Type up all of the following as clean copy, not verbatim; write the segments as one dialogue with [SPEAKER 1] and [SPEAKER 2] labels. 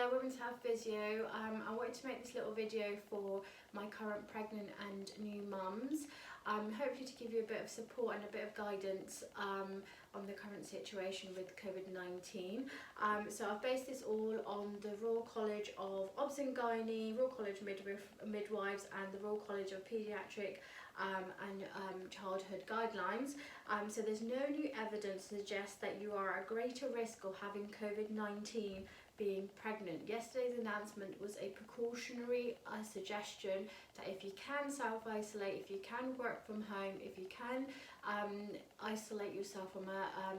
[SPEAKER 1] there, Women's Health Physio. I wanted to make this little video for my current pregnant and new mums, hopefully to give you a bit of support and a bit of guidance on the current situation with Covid-19. So I've based this all on the Royal College of Obs and Gynae, Royal College of Midwives and the Royal College of Paediatric and Childhood Guidelines. So there's no new evidence to suggest that you are at greater risk of having Covid-19 being pregnant. Yesterday's announcement was a precautionary suggestion that if you can self-isolate, if you can work from home, if you can isolate yourself from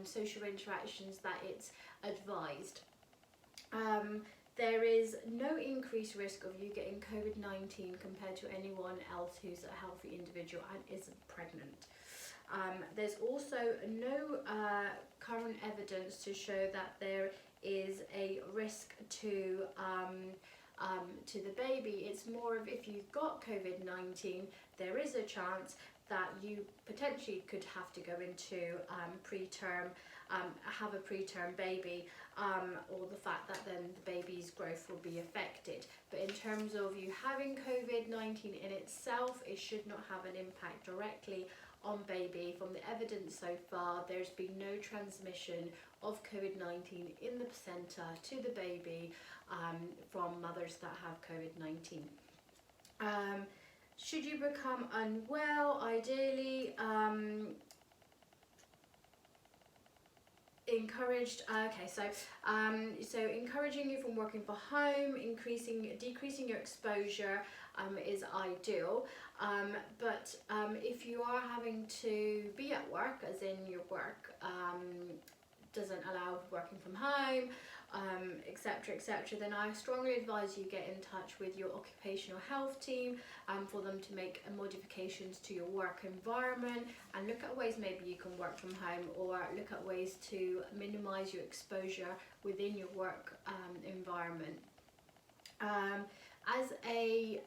[SPEAKER 1] social interactions, that it's advised. There is no increased risk of you getting Covid-19 compared to anyone else who's a healthy individual and isn't pregnant. There's also no current evidence to show that there is a risk to the baby. It's more of, if you've got Covid-19, there is a chance that you potentially could have to go into preterm, have a preterm baby, or the fact that then the baby's growth will be affected. But in terms of you having Covid-19 in itself, it should not have an impact directly on baby. From the evidence so far, there's been no transmission of Covid-19 in the placenta to the baby from mothers that have Covid-19. Should you become unwell, ideally encouraged, so encouraging you from working from home, decreasing your exposure is ideal, but if you are having to be at work, as in your work doesn't allow working from home, etc, then I strongly advise you get in touch with your occupational health team for them to make modifications to your work environment and look at ways maybe you can work from home, or look at ways to minimize your exposure within your work environment. As a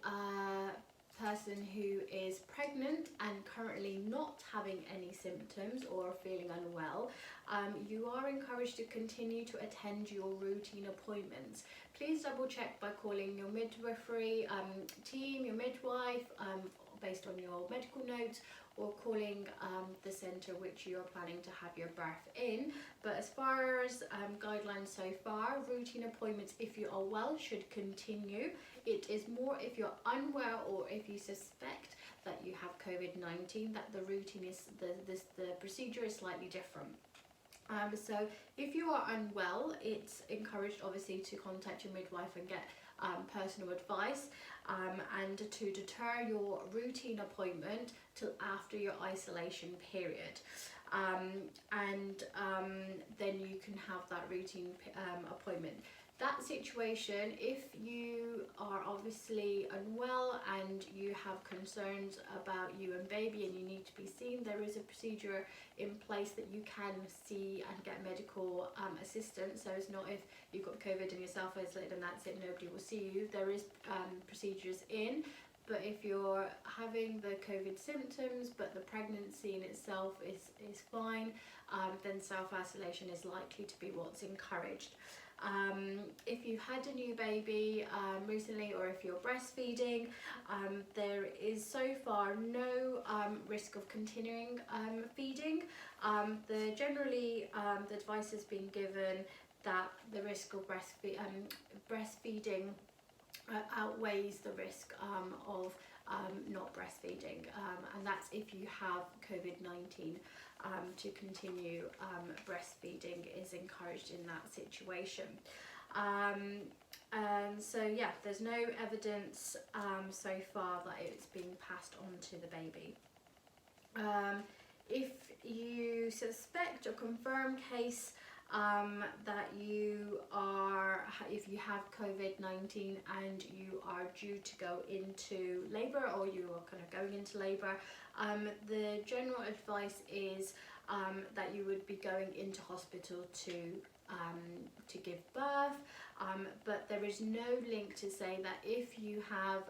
[SPEAKER 1] person who is pregnant and currently not having any symptoms or feeling unwell, you are encouraged to continue to attend your routine appointments. Please double check by calling your midwifery team, your midwife, based on your medical notes, or calling the centre which you are planning to have your birth in. But as far as guidelines so far, routine appointments, if you are well, should continue. It is more if you're unwell or if you suspect that you have Covid-19 that the routine is, the procedure is slightly different. So if you are unwell, it's encouraged obviously to contact your midwife and get personal advice, and to deter your routine appointment till after your isolation period, and then you can have that routine appointment. That situation, if you are obviously unwell and you have concerns about you and baby and you need to be seen, there is a procedure in place that you can see and get medical assistance. So it's not if you've got COVID and you're self-isolated and that's it, nobody will see you. There is procedures in, but if you're having the COVID symptoms but the pregnancy in itself is fine, then self-isolation is likely to be what's encouraged. If you've had a new baby recently, or if you're breastfeeding, there is so far no risk of continuing feeding. Generally the advice has been given that the risk of breastfeeding outweighs the risk of not breastfeeding, and that's if you have Covid-19. To continue breastfeeding is encouraged in that situation. And so yeah, there's no evidence so far that it's being passed on to the baby. If you suspect or confirm case that if you have Covid-19 and you are due to go into labour, or you are kind of going into labour, the general advice is that you would be going into hospital to give birth, but there is no link to say that if you have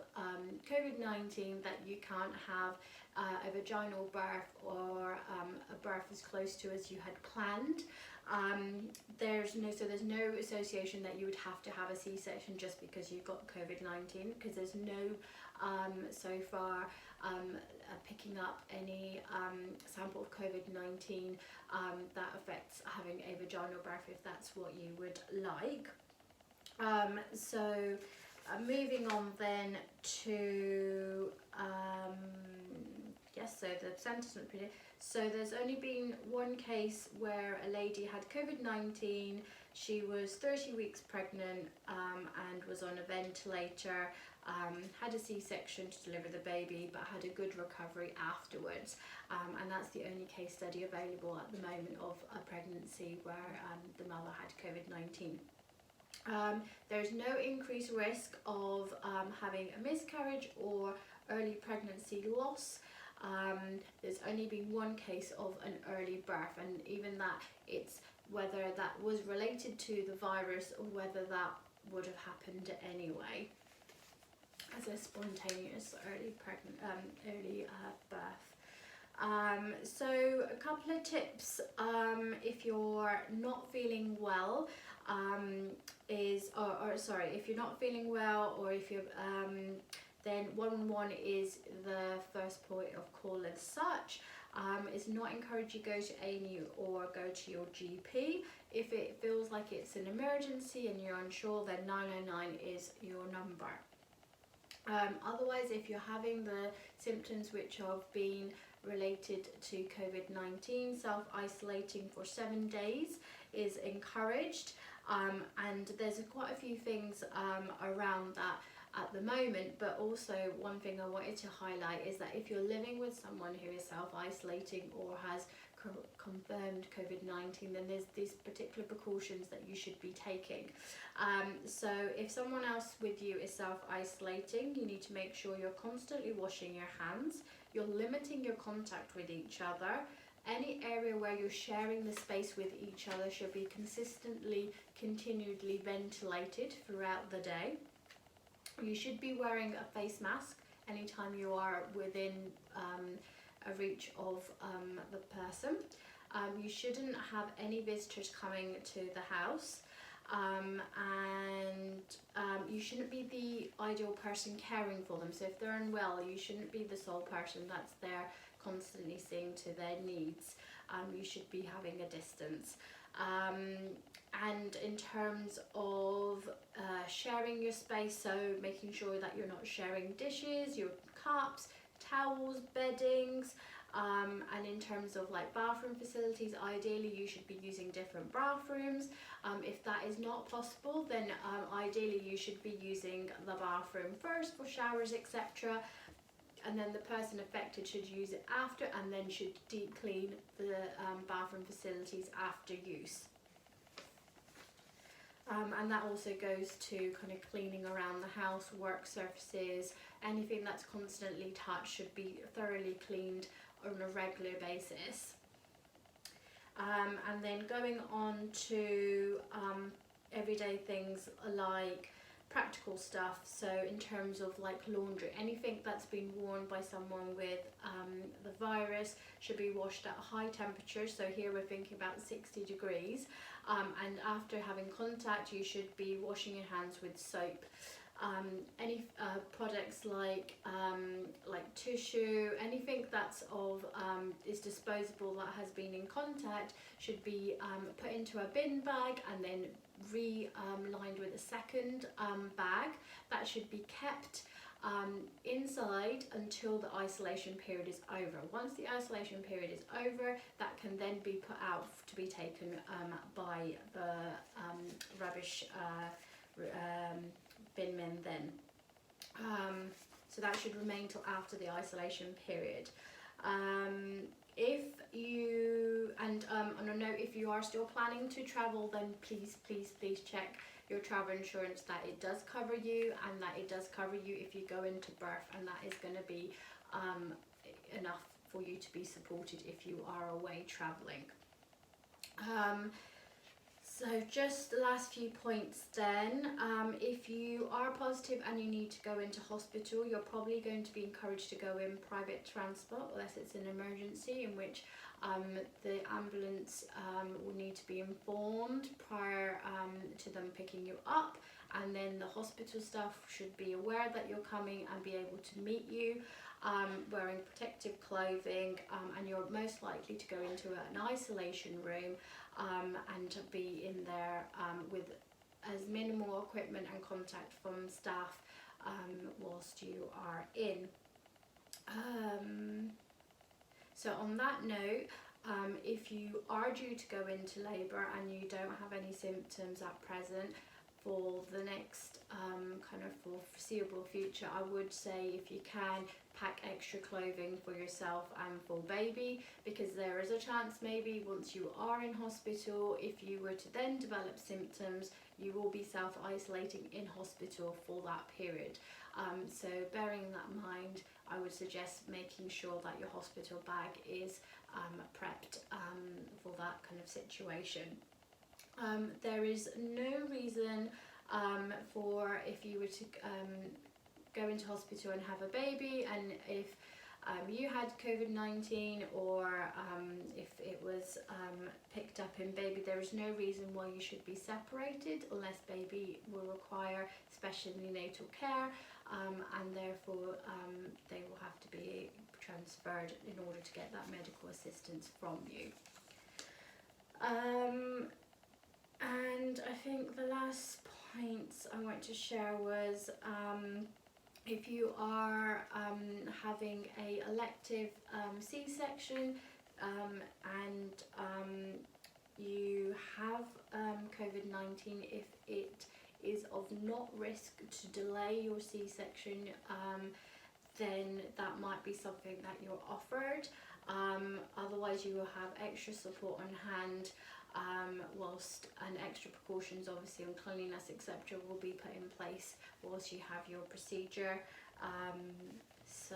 [SPEAKER 1] Covid-19 that you can't have a vaginal birth or a birth as close to as you had planned. There's no association that you would have to have a C-section just because you've got COVID-19, because there's no so far picking up any sample of COVID-19 that affects having a vaginal birth, if that's what you would like. Moving on then to yes, so the sentence. So there's only been one case where a lady had COVID-19. She was 30 weeks pregnant and was on a ventilator, had a C-section to deliver the baby, but had a good recovery afterwards. And that's the only case study available at the moment of a pregnancy where the mother had COVID-19. There's no increased risk of having a miscarriage or early pregnancy loss. There's only been one case of an early birth, and even that, it's whether that was related to the virus or whether that would have happened anyway as a spontaneous early birth. So a couple of tips if you're not feeling well, if you're not feeling well, or if you're then 111 is the first point of call as such. It's not encouraged you go to A&E or go to your GP. If it feels like it's an emergency and you're unsure, then 999 is your number. Otherwise, if you're having the symptoms which have been related to COVID-19, self-isolating for 7 days is encouraged. And there's quite a few things around that at the moment, but also one thing I wanted to highlight is that if you're living with someone who is self-isolating or has confirmed COVID-19, then there's these particular precautions that you should be taking. So if someone else with you is self-isolating, you need to make sure you're constantly washing your hands, you're limiting your contact with each other. Any area where you're sharing the space with each other should be continually ventilated throughout the day. You should be wearing a face mask anytime you are within a reach of the person. You shouldn't have any visitors coming to the house, and you shouldn't be the ideal person caring for them. So if they're unwell, you shouldn't be the sole person that's there constantly seeing to their needs. You should be having a distance. And in terms of sharing your space, so making sure that you're not sharing dishes, your cups, towels, beddings, and in terms of like bathroom facilities, ideally you should be using different bathrooms. If that is not possible, then ideally you should be using the bathroom first for showers, etc. And then the person affected should use it after, and then should deep clean the bathroom facilities after use. And that also goes to kind of cleaning around the house, work surfaces, anything that's constantly touched should be thoroughly cleaned on a regular basis. And then going on to everyday things like practical stuff, so in terms of like laundry, anything that's been worn by someone with the virus should be washed at high temperatures. So here we're thinking about 60 degrees, and after having contact you should be washing your hands with soap. Any products like tissue, anything that's is disposable that has been in contact should be put into a bin bag and then lined with a second bag that should be kept inside until the isolation period is over. Once the isolation period is over, that can then be put out to be taken by the rubbish bin men then. So that should remain till after the isolation period. If you, and on a note, if you are still planning to travel, then please check your travel insurance that it does cover you, and that it does cover you if you go into birth, and that is going to be enough for you to be supported if you are away traveling. So just the last few points then. If you are positive and you need to go into hospital, you're probably going to be encouraged to go in private transport unless it's an emergency, in which the ambulance will need to be informed prior to them picking you up, and then the hospital staff should be aware that you're coming and be able to meet you. Wearing protective clothing, and you're most likely to go into an isolation room and to be in there with as minimal equipment and contact from staff whilst you are in. So on that note, if you are due to go into labour and you don't have any symptoms at present, for the next kind of for foreseeable future, I would say if you can, pack extra clothing for yourself and for baby, because there is a chance maybe once you are in hospital, if you were to then develop symptoms, you will be self-isolating in hospital for that period. So bearing that in mind, I would suggest making sure that your hospital bag is prepped for that kind of situation. There is no reason for, if you were to go into hospital and have a baby, and if you had Covid-19 or if it was picked up in baby, there is no reason why you should be separated unless baby will require special neonatal care, and therefore they will have to be transferred in order to get that medical assistance from you. And I think the last points I want to share was if you are having a elective C-section and you have COVID-19, if it is of not risk to delay your C-section, then that might be something that you're offered. Otherwise you will have extra support on hand, whilst and extra precautions obviously on cleanliness etc. will be put in place whilst you have your procedure. So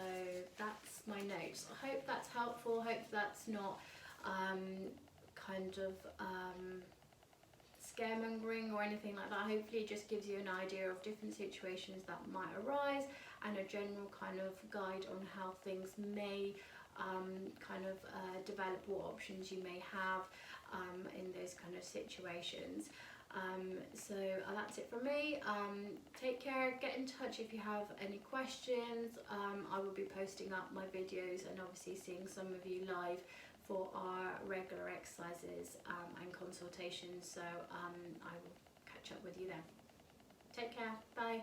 [SPEAKER 1] that's my notes. I hope that's helpful. I hope that's not kind of scaremongering or anything like that. Hopefully it just gives you an idea of different situations that might arise and a general kind of guide on how things may kind of develop, what options you may have in those kind of situations. So that's it from me. Take care, get in touch if you have any questions. I will be posting up my videos and obviously seeing some of you live for our regular exercises and consultations. So I will catch up with you then. Take care, bye.